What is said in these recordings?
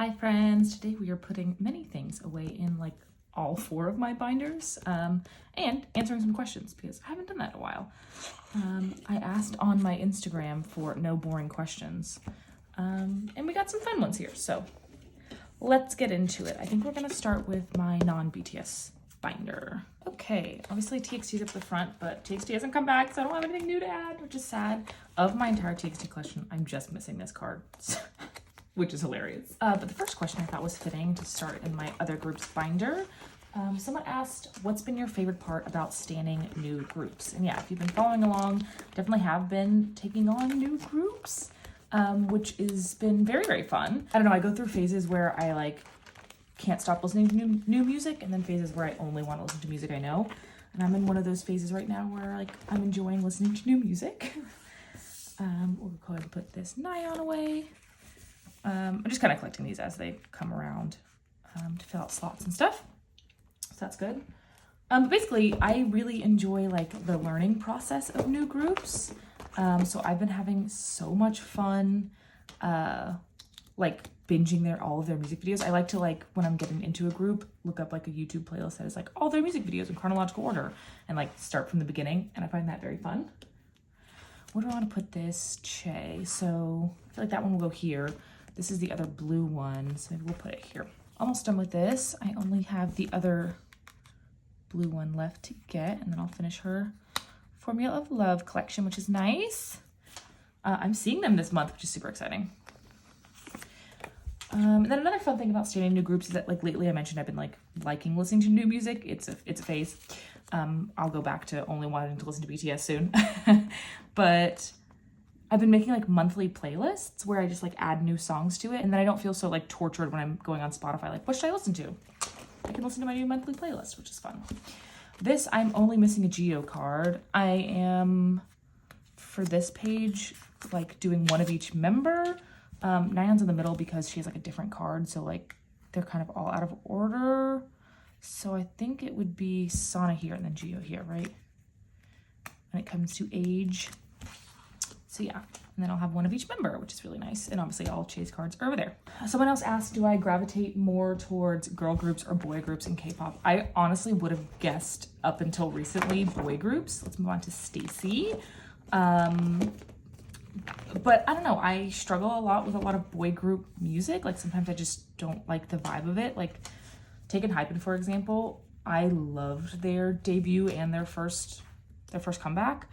Hi friends, today we are putting many things away in like all 4 of my binders and answering some questions because I haven't done that in a while. I asked on my Instagram for no boring questions and we got some fun ones here, so let's get into it. I think we're gonna start with my non-BTS binder. Okay, obviously TXT's up the front, but TXT hasn't come back, so I don't have anything new to add, which is sad. Of my entire TXT collection, I'm just missing this card. Which is hilarious. But the first question I thought was fitting to start in my other groups binder. Someone asked, what's been your favorite part about standing new groups? And yeah, if you've been following along, definitely have been taking on new groups, which has been very, very fun. I don't know, I go through phases where I like can't stop listening to new music, and then phases where I only want to listen to music I know. And I'm in one of those phases right now where like I'm enjoying listening to new music. We'll go ahead and put this nylon away. I'm just kind of collecting these as they come around to fill out slots and stuff. So that's good. But basically, I really enjoy like the learning process of new groups. So I've been having so much fun like binging all of their music videos. I like to like when I'm getting into a group, look up like a YouTube playlist that is like all their music videos in chronological order and like start from the beginning. And I find that very fun. Where do I want to put this? Che. So I feel like that one will go here. This is the other blue one, so maybe we'll put it here. Almost done with this. I only have the other blue one left to get, and then I'll finish her Formula of Love collection, which is nice. I'm seeing them this month, which is super exciting. And then another fun thing about starting new groups is that like lately I mentioned I've been like liking listening to new music. It's a phase. I'll go back to only wanting to listen to BTS soon. But I've been making like monthly playlists where I just like add new songs to it, and then I don't feel so like tortured when I'm going on Spotify. Like, what should I listen to? I can listen to my new monthly playlist, which is fun. This, I'm only missing a Geo card. I am, for this page, like doing one of each member. Nayeon's in the middle because she has like a different card, so like they're kind of all out of order. So I think it would be Sana here and then Geo here, right? When it comes to age. So yeah, and then I'll have one of each member, which is really nice. And obviously all Chase cards are over there. Someone else asked, do I gravitate more towards girl groups or boy groups in K-pop? I honestly would have guessed up until recently boy groups. Let's move on to Stacy. But I don't know, I struggle a lot with a lot of boy group music. Like sometimes I just don't like the vibe of it. Like take Hypen, for example. I loved their debut and their first comeback.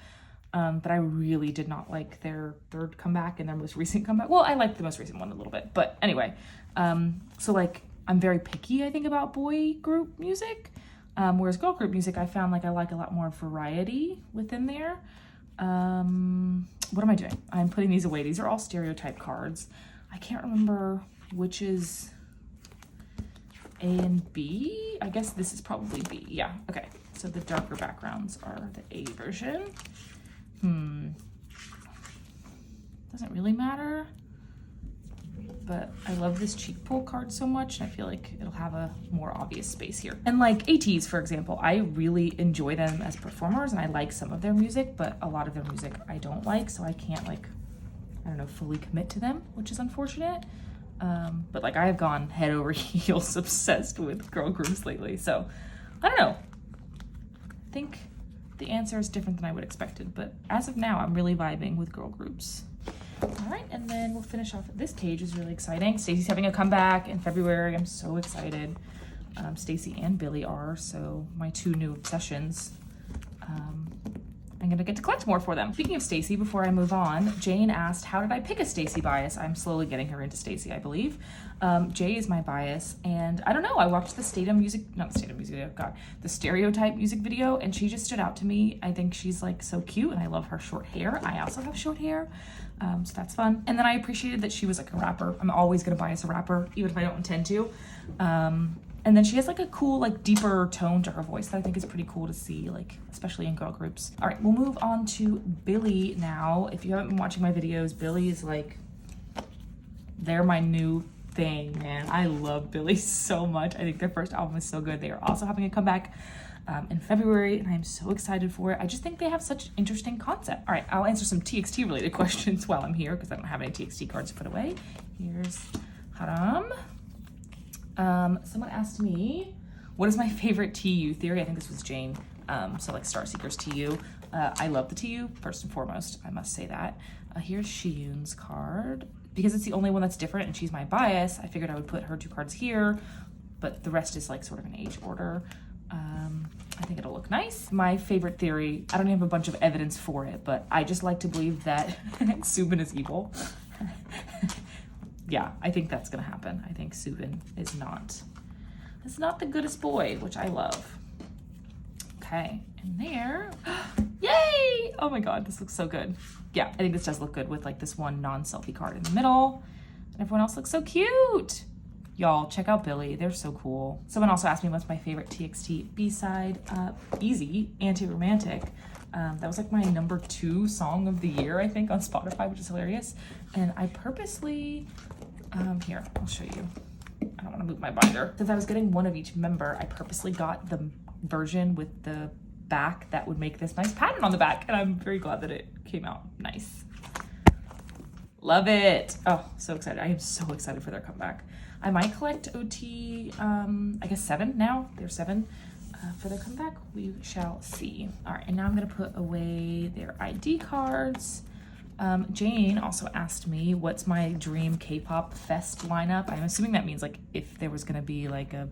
But I really did not like their third comeback and their most recent comeback. Well, I liked the most recent one a little bit, but anyway. So like, I'm very picky, I think, about boy group music. Whereas girl group music, I found like I like a lot more variety within there. What am I doing? I'm putting these away. These are all stereotype cards. I can't remember which is A and B. I guess this is probably B. Yeah, okay. So the darker backgrounds are the A version. Doesn't really matter, but I love this cheek pull card so much, and I feel like it'll have a more obvious space here. And like ATs, for example, I really enjoy them as performers, and I like some of their music, but a lot of their music I don't like, so I can't like, I don't know, fully commit to them, which is unfortunate. But like I have gone head over heels obsessed with girl groups lately, so I don't know. I think the answer is different than I would expected, but as of now, I'm really vibing with girl groups. All right, and then we'll finish off. This page is really exciting. Stacey's having a comeback in February. I'm so excited. Stacey and Billlie are, so my 2 new obsessions. I'm gonna get to collect more for them. Speaking of Stacey, before I move on, Jane asked, how did I pick a Stacey bias? I'm slowly getting her into Stacey, I believe. Jay is my bias, and I don't know, I watched the the stereotype music video, and she just stood out to me. I think she's like so cute, and I love her short hair. I also have short hair, so that's fun. And then I appreciated that she was like a rapper. I'm always gonna bias a rapper, even if I don't intend to. And then she has like a cool, like deeper tone to her voice that I think is pretty cool to see, like, especially in girl groups. All right, we'll move on to Billlie now. If you haven't been watching my videos, Billlie is like, they're my new thing, man. I love Billlie so much. I think their first album is so good. They are also having a comeback in February, and I'm so excited for it. I just think they have such interesting concept. All right, I'll answer some TXT related questions while I'm here because I don't have any TXT cards to put away. Here's Haram. Someone asked me, what is my favorite TU theory? I think this was Jane. So like Starseeker's TU. I love the TU, first and foremost. I must say that. Here's Shiyun's card. Because it's the only one that's different and she's my bias, I figured I would put her 2 cards here, but the rest is like sort of in age order. I think it'll look nice. My favorite theory, I don't have a bunch of evidence for it, but I just like to believe that Subin is evil. Yeah, I think that's gonna happen. I think Subin is not the goodest boy, which I love. Okay, and there, yay! Oh my God, this looks so good. Yeah, I think this does look good with like this one non-selfie card in the middle. And everyone else looks so cute. Y'all, check out Billlie, they're so cool. Someone also asked me what's my favorite TXT B-side. Easy, Anti-Romantic. That was like my number 2 song of the year, I think, on Spotify, which is hilarious. And I purposely, here, I'll show you. I don't wanna move my binder. Since I was getting one of each member, I purposely got the version with the back that would make this nice pattern on the back, and I'm very glad that it came out nice. Love it. Oh, so excited. I am so excited for their comeback. I might collect OT, I guess 7 now. They're 7 for their comeback. We shall see. All right, and now I'm gonna put away their ID cards. Jane also asked me what's my dream K-pop fest lineup. I'm assuming that means like if there was gonna be like a,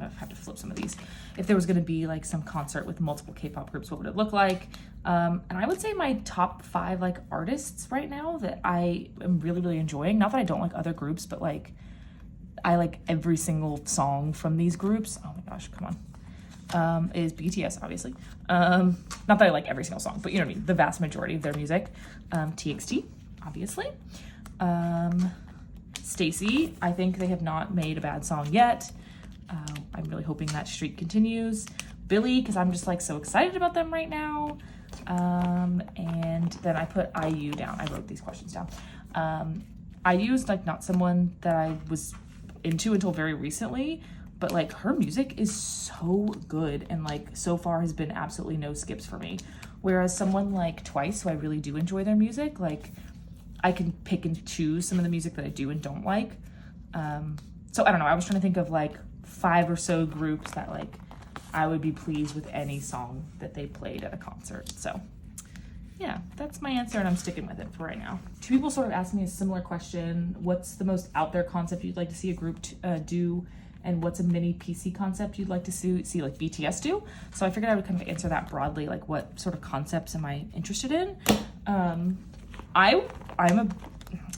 I have to flip some of these. If there was gonna be like some concert with multiple K-pop groups, what would it look like? And I would say my top 5 like artists right now that I am really, really enjoying. Not that I don't like other groups, but like I like every single song from these groups. Oh my gosh, come on. Is BTS, obviously. Not that I like every single song, but you know what I mean, the vast majority of their music. TXT, obviously. stayc, I think they have not made a bad song yet. I'm really hoping that streak continues. Billlie, because I'm just like so excited about them right now. And then I put IU down. I wrote these questions down. IU is like not someone that I was into until very recently, but like her music is so good and like so far has been absolutely no skips for me. Whereas someone like Twice, who I really do enjoy their music, like I can pick and choose some of the music that I do and don't like. So I don't know, I was trying to think of like 5 or so groups that like I would be pleased with any song that they played at a concert. So yeah, that's my answer and I'm sticking with it for right now. 2 people sort of asked me a similar question. What's the most out there concept you'd like to see a group do? And what's a mini PC concept you'd like to see like BTS do? So I figured I would kind of answer that broadly, like what sort of concepts am I interested in?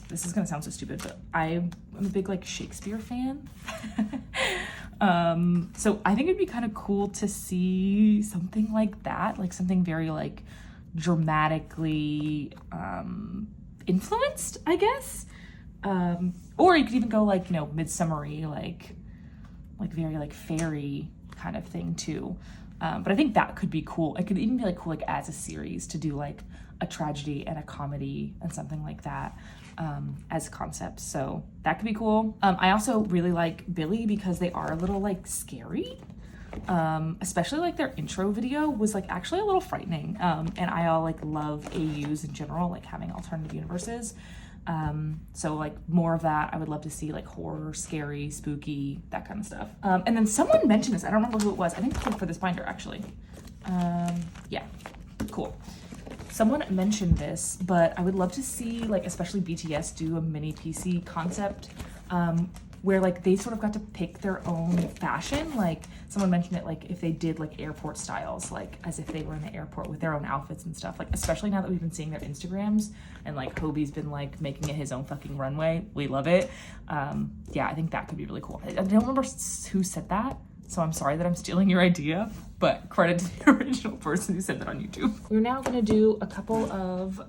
This is gonna sound so stupid, but I'm a big like Shakespeare fan. So I think it'd be kind of cool to see something like that, like something very like dramatically influenced, I guess. Or you could even go like, you know, midsummery, like very like fairy kind of thing too. But I think that could be cool. It could even be like cool like as a series to do like a tragedy and a comedy and something like that as concepts. So that could be cool. I also really like Billlie because they are a little like scary. Especially like their intro video was like actually a little frightening. And I like love AUs in general, like having alternative universes. So like more of that. I would love to see like horror, scary, spooky, that kind of stuff. And then someone mentioned this, I don't remember who it was. I think it was for this binder actually. Yeah, cool. Someone mentioned this, but I would love to see like, especially BTS do a mini PC concept, where like they sort of got to pick their own fashion. Like someone mentioned it, like if they did like airport styles, like as if they were in the airport with their own outfits and stuff, like especially now that we've been seeing their Instagrams and like Hobbies been like making it his own fucking runway. We love it. Yeah, I think that could be really cool. I don't remember who said that, so I'm sorry that I'm stealing your idea, but credit to the original person who said that on YouTube. We're now gonna do a couple of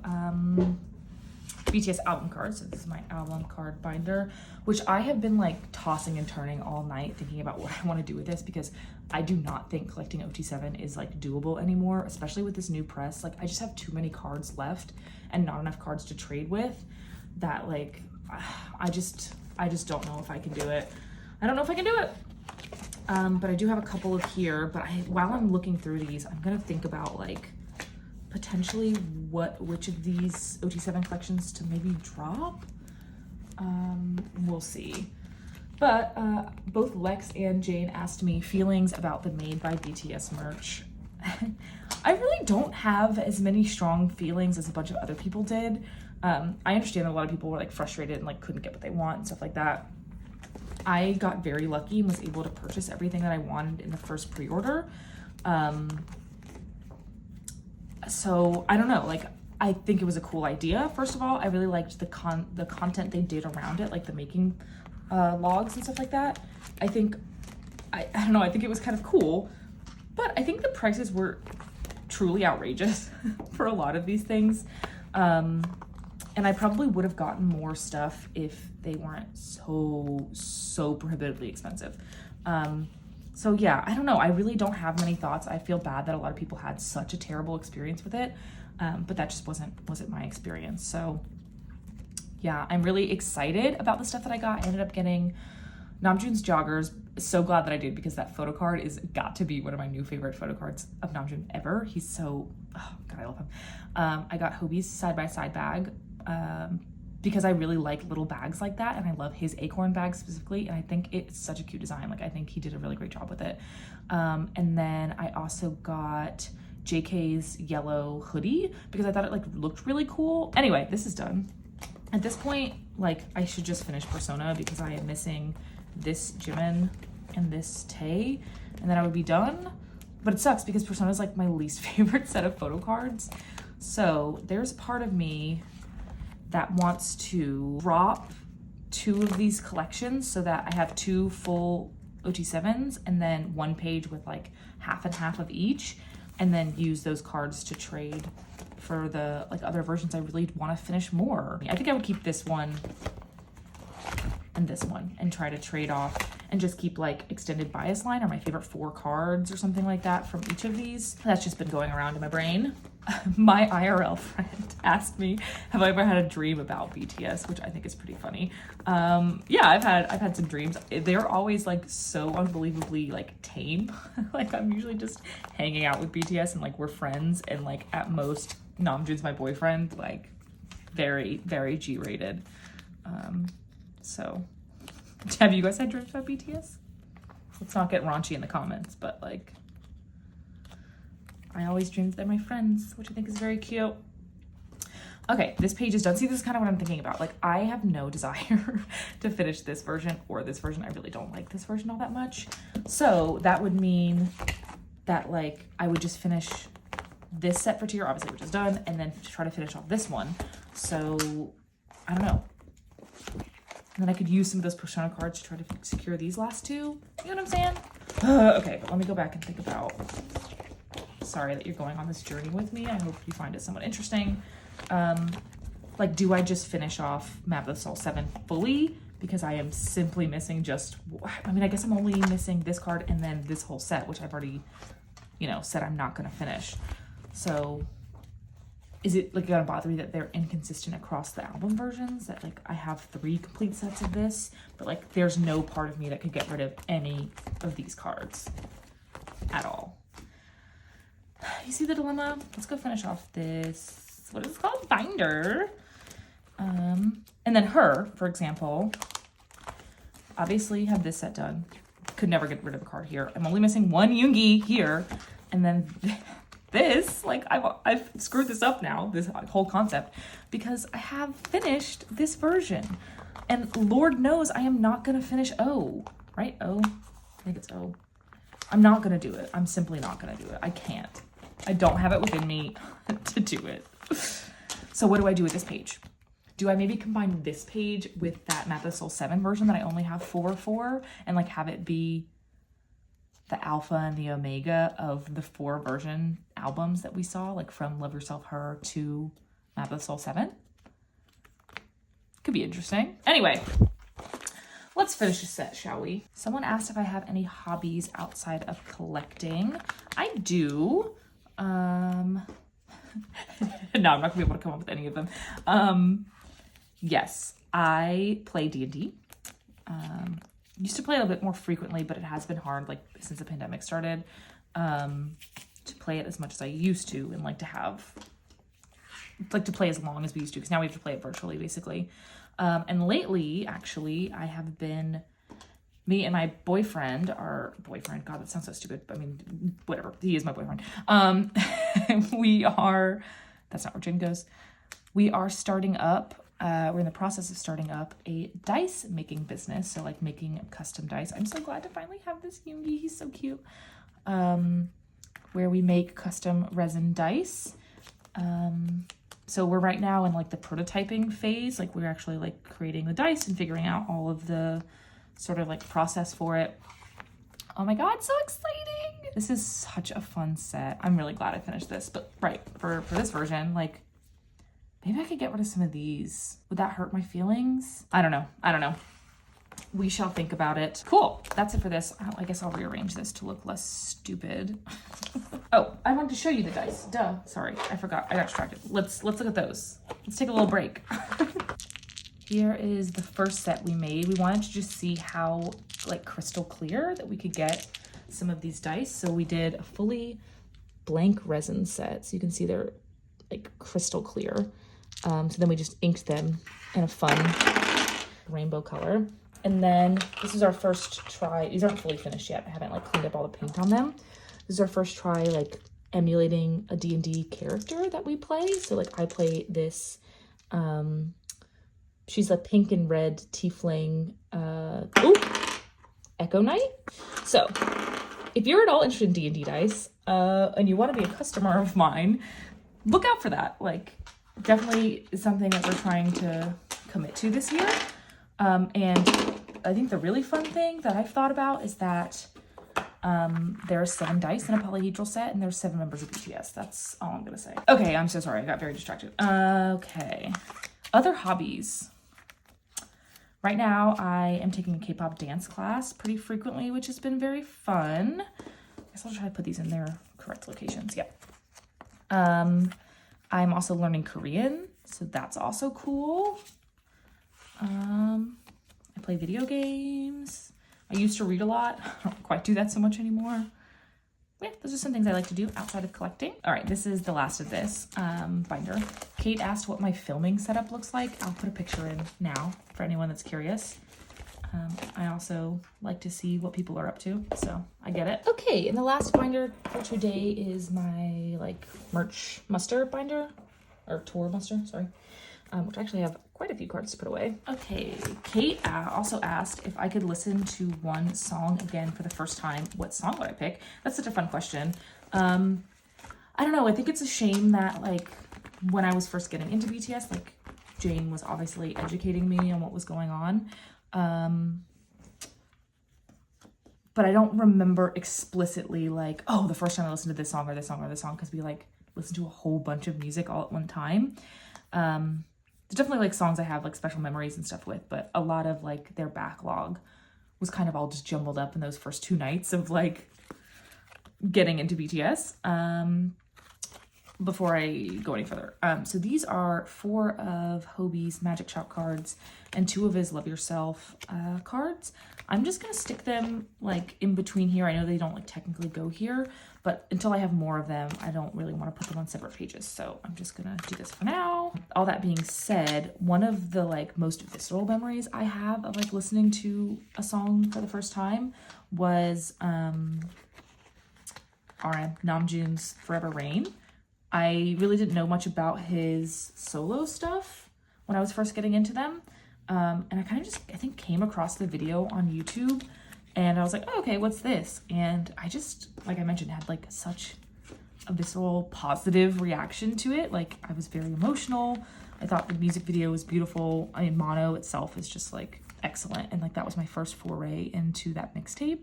BTS album cards. So this is my album card binder, which I have been like tossing and turning all night thinking about what I want to do with this, because I do not think collecting OT7 is like doable anymore, especially with this new press. Like I just have too many cards left and not enough cards to trade with that like I just don't know if I can do it. I don't know if I can do it. But I do have a couple of here, but while I'm looking through these, I'm gonna think about like potentially which of these OT7 collections to maybe drop. We'll see. But both Lex and Jane asked me feelings about the Made by BTS merch. I really don't have as many strong feelings as a bunch of other people did. I understand a lot of people were like frustrated and like couldn't get what they want and stuff like that. I got very lucky and was able to purchase everything that I wanted in the first pre-order. So I don't know, like I think it was a cool idea. First of all, I really liked the content they did around it, like the making logs and stuff like that. I think, I don't know, I think it was kind of cool, but I think the prices were truly outrageous for a lot of these things. And I probably would have gotten more stuff if they weren't so prohibitively expensive. So yeah, I don't know. I really don't have many thoughts. I feel bad that a lot of people had such a terrible experience with it. But that just wasn't my experience. So yeah, I'm really excited about the stuff that I got. I ended up getting Namjoon's joggers. So glad that I did, because that photo card is got to be one of my new favorite photo cards of Namjoon ever. He's so, oh God, I love him. I got Hobbies side-by-side bag because I really like little bags like that, and I love his acorn bag specifically, and I think it's such a cute design. Like I think he did a really great job with it. And then I also got JK's yellow hoodie because I thought it like looked really cool. Anyway, this is done. At this point, like I should just finish Persona because I am missing this Jimin and this Tae, and then I would be done. But it sucks because Persona is like my least favorite set of photo cards. So there's part of me that wants to drop 2 of these collections so that I have 2 full OT7s and then 1 page with like half and half of each, and then use those cards to trade for the like other versions. I really want to finish more. I think I would keep this one and this one and try to trade off and just keep like extended bias line or my favorite 4 cards or something like that from each of these. That's just been going around in my brain. My IRL friend asked me, have I ever had a dream about BTS, which I think is pretty funny. Yeah, I've had some dreams. They're always like so unbelievably like tame. Like I'm usually just hanging out with BTS and like we're friends, and like at most Namjoon's my boyfriend, like very, very G-rated. So have you guys had dreams about BTS? Let's not get raunchy in the comments, but like I always dream that they're my friends, which I think is very cute. Okay, this page is done. See, this is kind of what I'm thinking about. Like, I have no desire to finish this version or this version. I really don't like this version all that much. So that would mean that, like, I would just finish this set for tier, obviously, which is done, and then try to finish off this one. So, I don't know. And then I could use some of those Persona cards to try to secure these last 2. You know what I'm saying? Okay, but let me go back and think about... Sorry that you're going on this journey with me. I hope you find it somewhat interesting. Like, do I just finish off Map of the Soul 7 fully? Because I am simply missing just, I mean, I guess I'm only missing this card and then this whole set, which I've already, you know, said I'm not going to finish. So is it like gonna bother me that they're inconsistent across the album versions? That like I have 3 complete sets of this, but like there's no part of me that could get rid of any of these cards at all. You see the dilemma? Let's go finish off this, what is it called? Binder. And then her, for example, obviously have this set done. Could never get rid of a card here. I'm only missing 1 Yoongi here. And then this, like I've screwed this up now, this whole concept, because I have finished this version. And Lord knows I am not gonna finish O, right? O, I think it's O. I'm not gonna do it. I'm simply not gonna do it. I can't. I don't have it within me to do it. So what do I do with this page? Do I maybe combine this page with that Map of the Soul 7 version that I only have 4 for, and like have it be the alpha and the omega of the 4 version albums that we saw, like from Love Yourself Her to Map of the Soul 7? Could be interesting. Anyway, let's finish this set, shall we? Someone asked if I have any hobbies outside of collecting. I do. No, I'm not gonna be able to come up with any of them. Yes, I play D&D. Used to play a little bit more frequently, but it has been hard, like since the pandemic started, to play it as much as I used to, and like to play as long as we used to, because now we have to play it virtually, basically. And lately, actually, I have been me and my boyfriend, God, that sounds so stupid, but I mean, whatever, he is my boyfriend. That's not where Jane goes. We are starting up, we're in the process of starting up a dice making business. So like making custom dice. I'm so glad to finally have this Yoongi, he's so cute. Where we make custom resin dice. So we're right now in like the prototyping phase. Like we're actually like creating the dice and figuring out all of the sort of like process for it. Oh my God, so exciting. This is such a fun set. I'm really glad I finished this, but right, for this version, like maybe I could get rid of some of these. Would that hurt my feelings? I don't know. We shall think about it. Cool, that's it for this. I guess I'll rearrange this to look less stupid. Oh, I wanted to show you the dice. Duh, sorry, I forgot, I got distracted. Let's look at those. Let's take a little break. Here is the first set we made. We wanted to just see how like crystal clear that we could get some of these dice. So we did a fully blank resin set. So you can see they're like crystal clear. So then we just inked them in a fun rainbow color. And then this is our first try. These aren't fully finished yet. I haven't like cleaned up all the paint on them. This is our first try like emulating a D&D character that we play. So like I play this, she's a pink and red tiefling, Echo Knight. So if you're at all interested in D&D dice and you want to be a customer of mine, look out for that. Like definitely is something that we're trying to commit to this year. And I think the really fun thing that I've thought about is that there are 7 dice in a polyhedral set and there's 7 members of BTS. That's all I'm gonna say. Okay, I'm so sorry, I got very distracted. Okay, other hobbies. Right now I am taking a K-pop dance class pretty frequently, which has been very fun. I guess I'll try to put these in their correct locations. Yep. I'm also learning Korean, so that's also cool. I play video games. I used to read a lot. I don't quite do that so much anymore. Yeah, those are some things I like to do outside of collecting. All right, this is the last of this binder. Kate asked what my filming setup looks like. I'll put a picture in now for anyone that's curious. I also like to see what people are up to, so I get it. Okay, and the last binder for today is my like merch muster binder, or tour muster, sorry. Which I actually have quite a few cards to put away. Okay, Kate also asked if I could listen to one song again for the first time. What song would I pick? That's such a fun question. I don't know, I think it's a shame that like when I was first getting into BTS, like Jane was obviously educating me on what was going on. But I don't remember explicitly like, oh, the first time I listened to this song or this song or this song, because we like listened to a whole bunch of music all at one time. There's definitely like songs I have like special memories and stuff with, but a lot of like their backlog was kind of all just jumbled up in those first 2 nights of like getting into BTS before I go any further. So these are 4 of Hobbies Magic Shop cards and 2 of his Love Yourself cards. I'm just gonna stick them like in between here. I know they don't like technically go here, but until I have more of them, I don't really want to put them on separate pages. So I'm just gonna do this for now. All that being said, one of the like most visceral memories I have of like listening to a song for the first time was RM, Namjoon's Forever Rain. I really didn't know much about his solo stuff when I was first getting into them. And I kind of just, I think, came across the video on YouTube and I was like, oh, okay, what's this? And I just, like I mentioned, had like such a visceral positive reaction to it. Like I was very emotional. I thought the music video was beautiful. I mean, Mono itself is just like excellent. And like that was my first foray into that mixtape.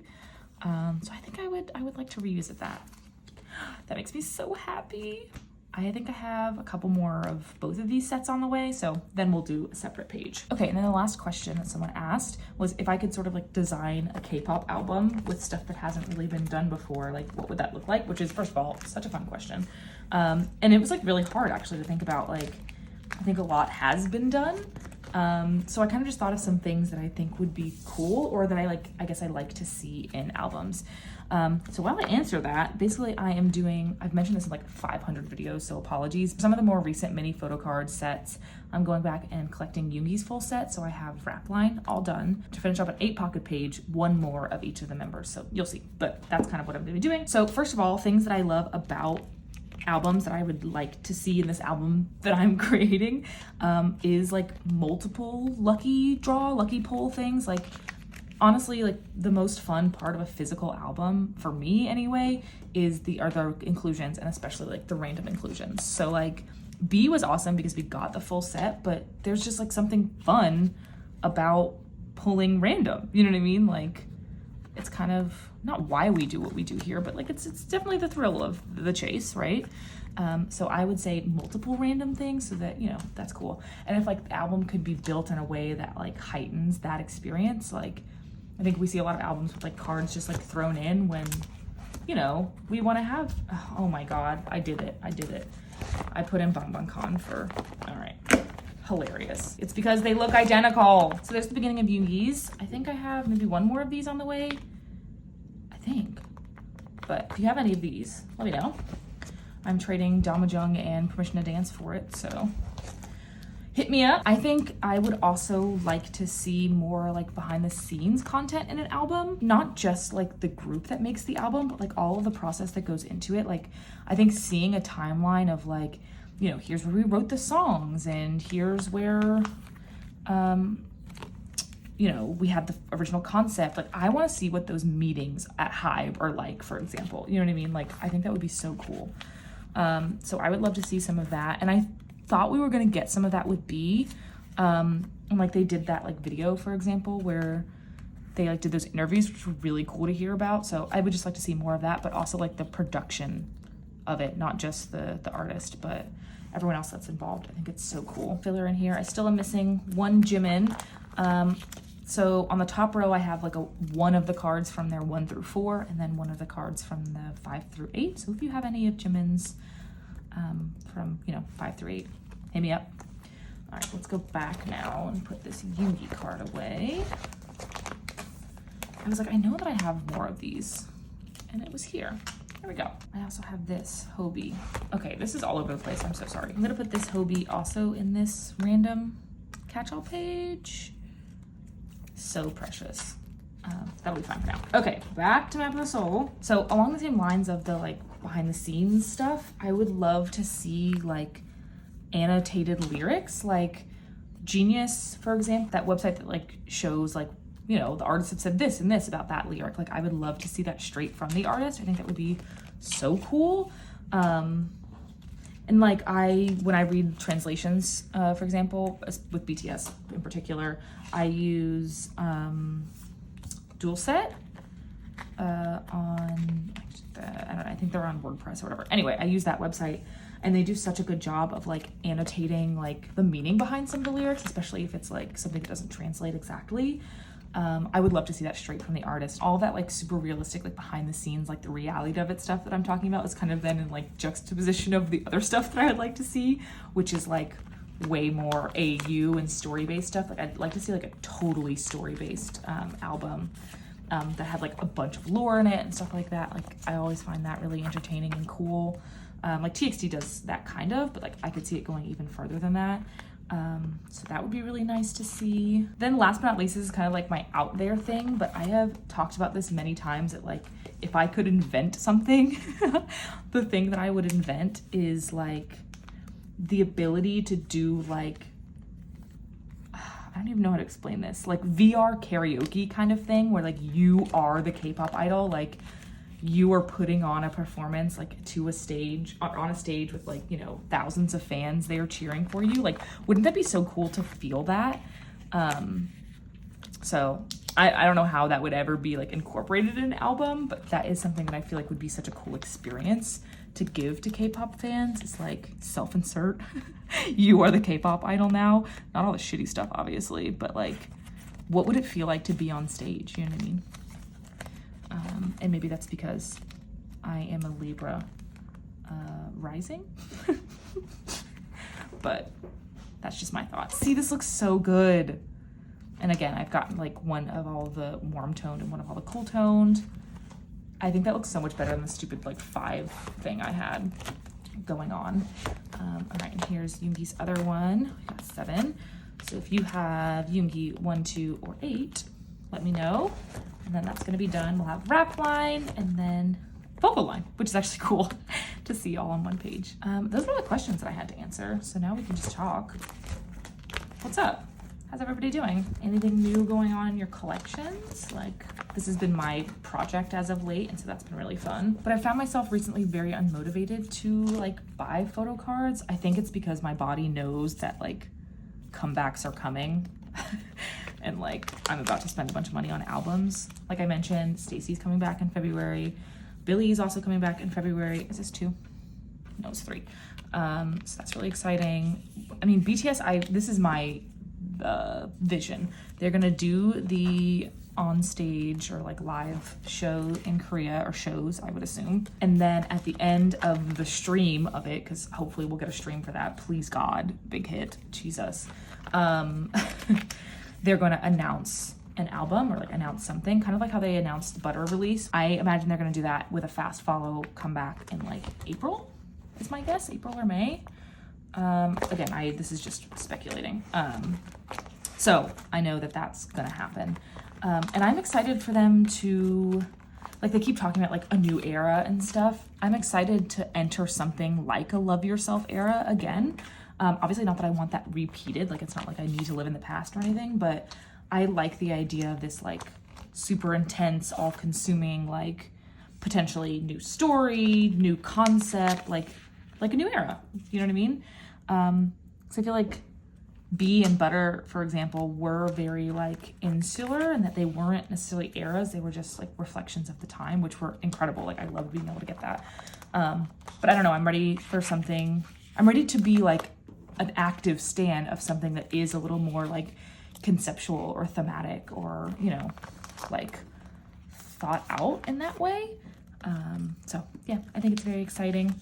So I think I would like to revisit that. That makes me so happy. I think I have a couple more of both of these sets on the way, so then we'll do a separate page. Okay, and then the last question that someone asked was if I could sort of like design a K-pop album with stuff that hasn't really been done before, like what would that look like? Which is, first of all, such a fun question. And it was like really hard actually to think about. Like, I think a lot has been done, So I kind of just thought of some things that I think would be cool, or that I guess I like to see in albums. So while I answer that, basically I've mentioned this in like 500 videos, so apologies. Some of the more recent mini photo card sets, I'm going back and collecting Yoongi's full set. So I have Rapline all done to finish up an 8-pocket page, one more of each of the members. So you'll see, but that's kind of what I'm gonna be doing. So first of all, things that I love about albums that I would like to see in this album that I'm creating is like multiple lucky draw, lucky pull things. Like honestly, like the most fun part of a physical album for me anyway are the inclusions, and especially like the random inclusions. So like B was awesome because we got the full set, but there's just like something fun about pulling random, you know what I mean? Like it's kind of not why we do what we do here, but like it's definitely the thrill of the chase, right? So I would say multiple random things, so that, you know, that's cool. And if like the album could be built in a way that like heightens that experience, like I think we see a lot of albums with like cards just like thrown in when, you know, we want to have, oh my God, I did it. I put in Bonbon Con for, all right. Hilarious. It's because they look identical. So there's the beginning of Yoongi's. I think I have maybe one more of these on the way. I think. But if you have any of these, let me know. I'm trading Damajung and Permission to Dance for it, so hit me up. I think I would also like to see more like behind the scenes content in an album. Not just like the group that makes the album, but like all of the process that goes into it. Like I think seeing a timeline of like, you know, here's where we wrote the songs, and here's where, you know, we had the original concept. Like, I want to see what those meetings at Hybe are like, for example. You know what I mean? Like, I think that would be so cool. So I would love to see some of that. And I thought we were going to get some of that with B. And like they did that like video, for example, where they like did those interviews, which were really cool to hear about. So I would just like to see more of that, but also like the production of it, not just the artist, but everyone else that's involved. I think it's so cool. Filler in here. I still am missing one Jimin. So on the top row, I have like one of the cards from their 1 through 4, and then one of the cards from the 5 through 8. So if you have any of Jimin's from, you know, 5 through 8, hit me up. All right, let's go back now and put this Yoongi card away. I was like, I know that I have more of these, and it was here. There we go. I also have this Hobie. Okay, this is all over the place. I'm so sorry. I'm gonna put this Hobie also in this random catch-all page. So precious. That'll be fine for now. Okay, back to Map of the Soul. So along the same lines of the like behind the scenes stuff, I would love to see like annotated lyrics, like Genius, for example, that website that like shows like, you know, the artists have said this and this about that lyric. Like I would love to see that straight from the artist. I think that would be so cool. And like when I read translations, for example, with BTS in particular, I use Dual Set on, I don't know, I think they're on WordPress or whatever. Anyway, I use that website, and they do such a good job of like annotating like the meaning behind some of the lyrics, especially if it's like something that doesn't translate exactly. I would love to see that straight from the artist. All that like super realistic, like behind the scenes, like the reality of it stuff that I'm talking about is kind of then in like juxtaposition of the other stuff that I'd like to see, which is like way more AU and story-based stuff. Like I'd like to see like a totally story-based album that had like a bunch of lore in it and stuff like that. Like I always find that really entertaining and cool. Like TXT does that kind of, but like I could see it going even further than that. So that would be really nice to see. Then last but not least, this is kind of like my out there thing, but I have talked about this many times that like, if I could invent something, the thing that I would invent is like the ability to do like, I don't even know how to explain this, like VR karaoke kind of thing where like you are the K-pop idol, like you are putting on a performance like to a stage, on a stage with like, you know, thousands of fans there cheering for you. Like, wouldn't that be so cool to feel that? So I don't know how that would ever be like incorporated in an album, but that is something that I feel like would be such a cool experience to give to K-pop fans. It's like self-insert. You are the K-pop idol now. Not all the shitty stuff, obviously, but like, what would it feel like to be on stage? You know what I mean? And maybe that's because I am a Libra rising, but That's just my thoughts. See, this looks so good. And again, I've gotten like one of all the warm toned and one of all the cool toned. I think that looks so much better than the stupid like 5 thing I had going on. All right, and here's Yoongi's other one. We got 7. So if you have Yoongi 1, 2, or 8, let me know. And then that's gonna be done. We'll have wrap line and then focal line, which is actually cool to see all on one page. Those were the questions that I had to answer. So now we can just talk. What's up? How's everybody doing? Anything new going on in your collections? Like, this has been my project as of late, and so that's been really fun. But I found myself recently very unmotivated to like buy photo cards. I think it's because my body knows that like comebacks are coming. And like, I'm about to spend a bunch of money on albums. Like I mentioned, Stacey's coming back in February. Billie's also coming back in February. Is this 2? No, it's 3. So that's really exciting. I mean, BTS, this is my vision. They're gonna do the on stage or like live show in Korea, or shows, I would assume. And then at the end of the stream of it, because hopefully we'll get a stream for that, please God, big hit, Jesus. They're gonna announce an album or like announce something, kind of like how they announced Butter release. I imagine they're gonna do that with a fast follow comeback in like April, is my guess, April or May. Again, this is just speculating. So I know that that's gonna happen. And I'm excited for them to, like they keep talking about like a new era and stuff. I'm excited to enter something like a Love Yourself era again. Obviously not that I want that repeated, like it's not like I need to live in the past or anything, but I like the idea of this like super intense, all-consuming, like potentially new story, new concept, like a new era, you know what I mean? So I feel like B and Butter, for example, were very like insular, and that they weren't necessarily eras, they were just like reflections of the time, which were incredible. Like I love being able to get that. But I don't know, I'm ready for something. I'm ready to be like an active stan of something that is a little more like conceptual or thematic, or, you know, like thought out in that way. So yeah, I think it's very exciting,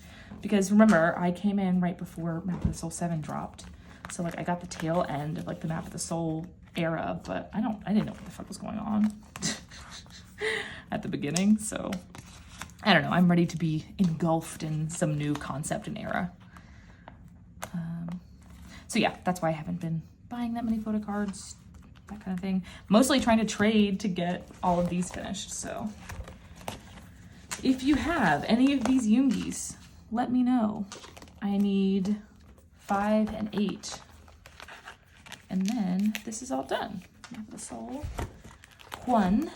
because remember, I came in right before Map of the Soul 7 dropped. So like I got the tail end of like the Map of the Soul era, but I didn't know what the fuck was going on at the beginning. So I don't know, I'm ready to be engulfed in some new concept and era. So yeah, that's why I haven't been buying that many photo cards, that kind of thing. Mostly trying to trade to get all of these finished. So if you have any of these Yoongis, let me know. I need 5 and 8. And then this is all done. Map of the Soul 1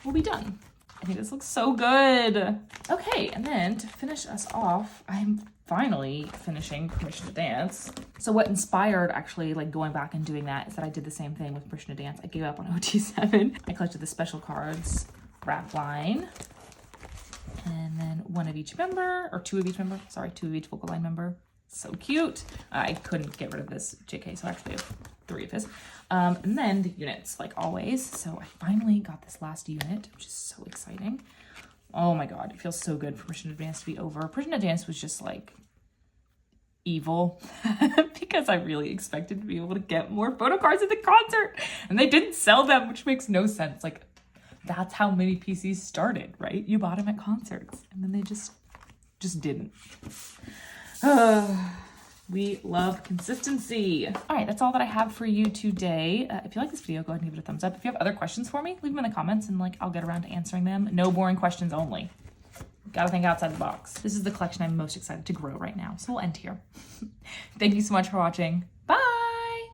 will be done. I think this looks so good. Okay, and then to finish us off, I'm finally finishing Permission to Dance. So what inspired actually like going back and doing that is that I did the same thing with Permission to Dance. I gave up on OT7. I collected the special cards, wrap line, and then 1 of each member, or 2 of each member, sorry, 2 of each vocal line member. So cute. I couldn't get rid of this JK, so I actually have 3 of his. And then the units, like always. So I finally got this last unit, which is so exciting. Oh my God, it feels so good for Permission to Dance to be over. Permission to Dance was just like evil because I really expected to be able to get more photo cards at the concert, and they didn't sell them, which makes no sense. Like, that's how many PCs started, right? You bought them at concerts, and then they just didn't. We love consistency. All right, that's all that I have for you today. If you like this video, go ahead and give it a thumbs up. If you have other questions for me, leave them in the comments, and like I'll get around to answering them. No boring questions only. Gotta think outside the box. This is the collection I'm most excited to grow right now, so we'll end here. Thank you so much for watching.